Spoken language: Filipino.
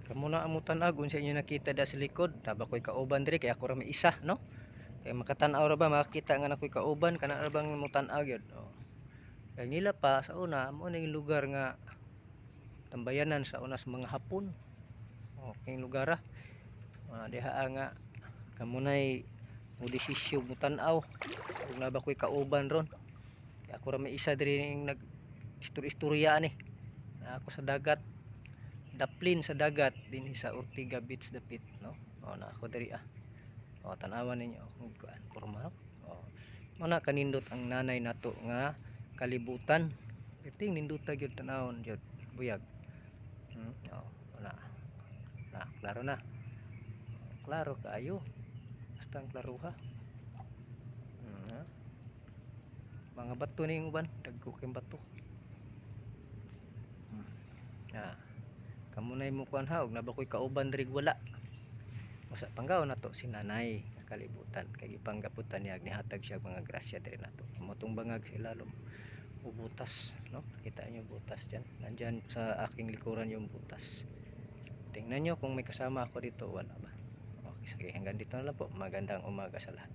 Kamo na ang mutan-ag unsa inyo nakita da sa likod, taba koy kauban diri kay ako ra may isa, no? Kay makatan-aw ra ba makita nga nakoy kauban kana ra bang mutan-ag gyud. Oh. Kay nila pa sa una mo na yung lugar nga tambayanan sa una sa mga Hapon. Oh, kay lugar diha nga kamo nay mo desisyon mutan-aw ug na ba koy kauban ron. Kay ako ra may isa diri ning nag istorya ni. Na ako sa dagat, daplin sa dagat dinhi sa Ortiga Beach dapit, no? Oh, na ako diri O tan-awan ninyo kung kuan porma no. O mana kanindot ang nanay nato nga kalibutan. Iting ninduta gyud tan-awon gyud buyag. O na. Na klaro na. Klaro kaayo. Basta ang klaruha. Ha? Mga bato ning uban, dagko kay bato. Kamo nay mo kuan ha og nabakoy kauban diri wala. Usa panggaw nato si nanay kalibutan kay gipanggaputan niya nihatag siya mga grasya diri nato. Motong bangag sa ilalom o butas, no? Kita niyo butas diyan. Nandiyan sa aking likuran yung butas. Tingnan niyo kung may kasama ako dito, wala ba? Okay, sige, hanggang dito na lang po. Magandang umaga sa lahat.